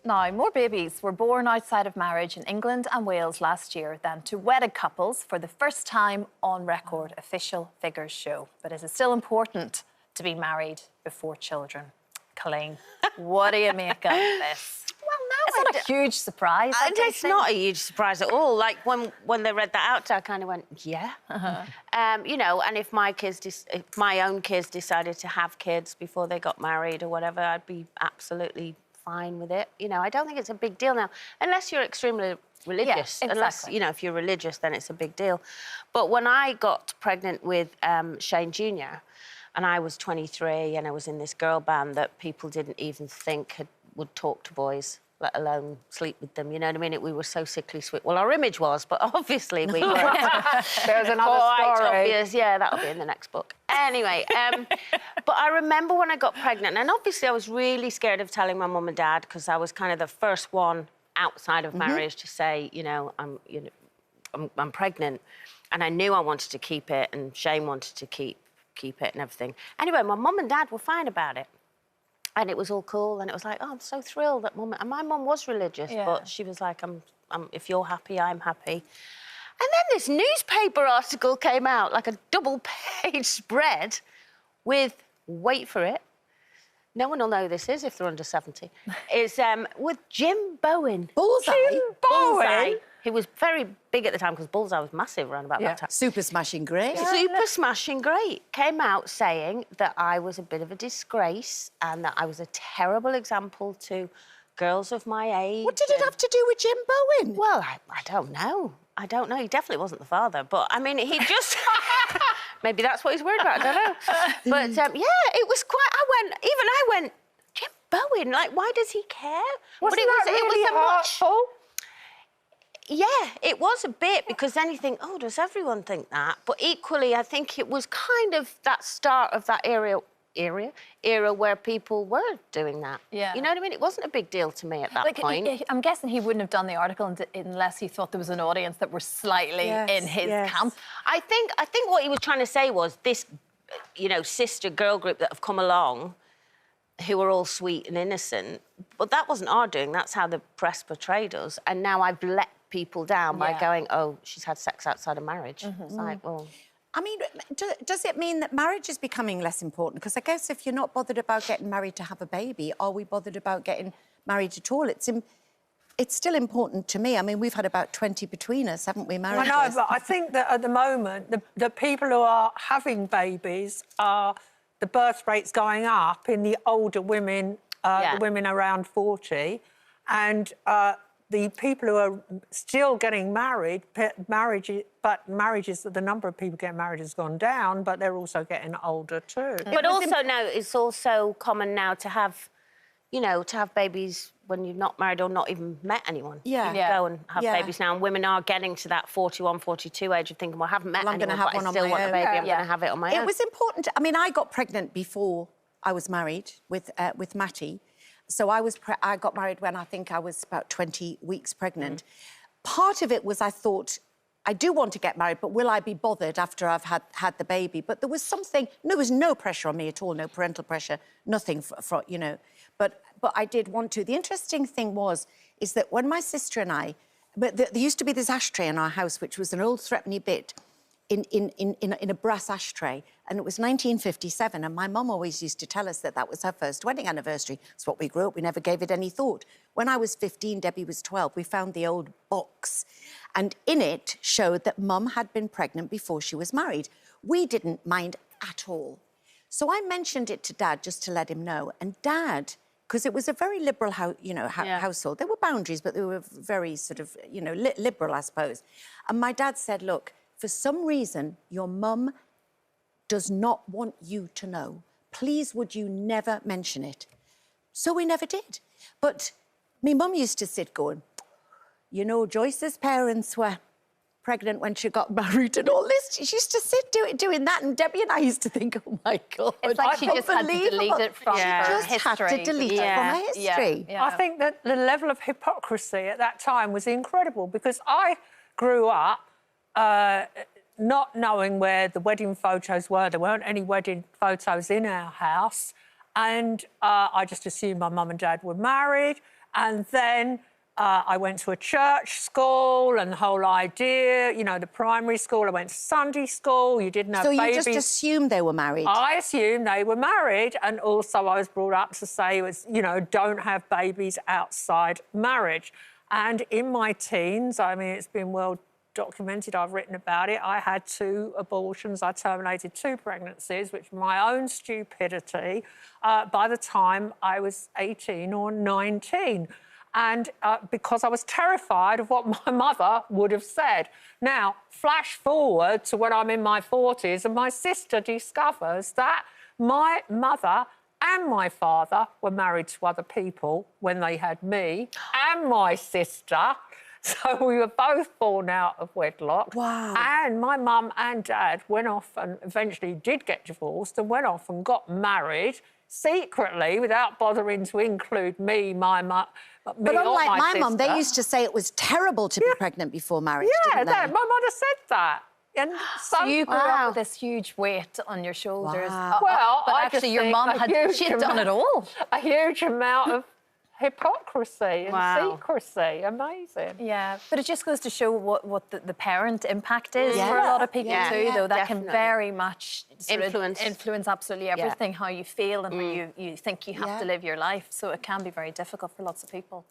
Now, more babies were born outside of marriage in England and Wales last year than to wedded couples for the first time on record, official figures show. But is it still important to be married before children? Coleen, what do you make of this? Well, no, it's not a huge surprise. It's not a huge surprise at all. Like when they read that out, I kind of went, yeah. You know, and if if my own kids decided to have kids before they got married or whatever, I'd be absolutely fine with it. You know, I don't think it's a big deal now, unless you're extremely religious. Yeah, exactly. Unless, you know, if you're religious, then it's a big deal. But when I got pregnant with Shane Jr., and I was 23, and I was in this girl band that people didn't even think would talk to boys, let alone sleep with them. You know what I mean? We were so sickly sweet. Well, our image was, but obviously we were. There's another story. Obvious. Yeah, that'll be in the next book. Anyway, but I remember when I got pregnant, and obviously I was really scared of telling my mum and dad because I was kind of the first one outside of marriage to say, I'm pregnant, and I knew I wanted to keep it, and Shane wanted to keep it and everything. Anyway, my mum and dad were fine about it. And it was all cool, and it was like, oh, I'm so thrilled that mum... And my mum was religious, but she was like, if you're happy, I'm happy. And then this newspaper article came out, like a double-page spread with, wait for it, no one will know who this is if they're under 70, is with Jim Bowen. Bullseye? Jim Bowen. He was very big at the time because Bullseye was massive around about that time. Super smashing great. Super smashing great. Came out saying that I was a bit of a disgrace and that I was a terrible example to girls of my age. What did it have to do with Jim Bowen? Well, I don't know. I don't know. He definitely wasn't the father, but I mean, he just... Maybe that's what he's worried about, I don't know. But, yeah, it was quite... I went, Jim Bowen, like, why does he care? Wasn't that really hurtful? Yeah, it was a bit, because then you think, oh, does everyone think that? But equally, I think it was kind of that start of that era where people were doing that. Yeah. You know what I mean? It wasn't a big deal to me at that point. I'm guessing he wouldn't have done the article unless he thought there was an audience that were slightly in his camp. I think what he was trying to say was this, you know, sister girl group that have come along who are all sweet and innocent, but that wasn't our doing. That's how the press portrayed us. And now I've let people down by going, oh, she's had sex outside of marriage. It's like, well... I mean, does it mean that marriage is becoming less important? Because I guess if you're not bothered about getting married to have a baby, are we bothered about getting married at all? It's still important to me. I mean, we've had about 20 between us, haven't we, marriages? I know, but I think that at the moment, the people who are having babies are... the birth rate's going up in the older women, the women around 40, and the people who are still getting married, the number of people getting married has gone down, but they're also getting older too. But also now, it's also common now to have, you know, to have babies when you're not married or not even met anyone. Yeah. You can go and have babies now, and women are getting to that 41, 42 age of thinking, well, I haven't met anyone, but I still want a baby, I'm going to have it on my own. It was important. I mean, I got pregnant before I was married with Matty. So I got married when I think I was about 20 weeks pregnant. Part of it was I thought, I do want to get married, but will I be bothered after I've had the baby? But there was something... there was no pressure on me at all, no parental pressure, nothing, you know. But I did want to. The interesting thing is that when my sister and I... But there used to be this ashtray in our house, which was an old threepenny bit in a brass ashtray, and it was 1957, and my mum always used to tell us that that was her first wedding anniversary. It's what we grew up, we never gave it any thought. When I was 15, Debbie was 12, we found the old box, and in it showed that Mum had been pregnant before she was married. We didn't mind at all. So I mentioned it to Dad just to let him know, and Dad... because it was a very liberal, household. There were boundaries, but they were very sort of, you know, liberal, I suppose. And my dad said, look, for some reason, your mum does not want you to know. Please, would you never mention it? So we never did. But my mum used to sit going, you know, Joyce's parents were pregnant when she got married and all this. She used to sit doing that, and Debbie and I used to think, oh, my God. It's like she just had to delete it from her history. She just had to delete it from her history. Yeah. I think that the level of hypocrisy at that time was incredible, because I grew up not knowing where the wedding photos were. There weren't any wedding photos in our house, and I just assumed my mum and dad were married. And then I went to a church school, and the whole idea, you know, the primary school, I went to Sunday school, you didn't have babies. So you just assumed they were married? I assumed they were married, and also I was brought up to say, you know, don't have babies outside marriage. And in my teens, I mean, it's been well documented, I've written about it, I had 2 abortions, I terminated 2 pregnancies, which was my own stupidity, by the time I was 18 or 19. And because I was terrified of what my mother would have said. Now, flash forward to when I'm in my 40s and my sister discovers that my mother and my father were married to other people when they had me, and my sister. So we were both born out of wedlock. Wow. And my mum and dad went off and eventually did get divorced and went off and got married secretly without bothering to include me, my mum. But unlike my mum, they used to say it was terrible to be pregnant before marriage, didn't they? Yeah, my mother said that. And so you grew up with this huge weight on your shoulders. Wow. Well, but actually your mum she had done it all. A huge amount of hypocrisy and secrecy. Amazing. Yeah, but it just goes to show what the parent impact is for a lot of people too, though. That can very much influence absolutely everything, how you feel and how you think you have to live your life. So it can be very difficult for lots of people.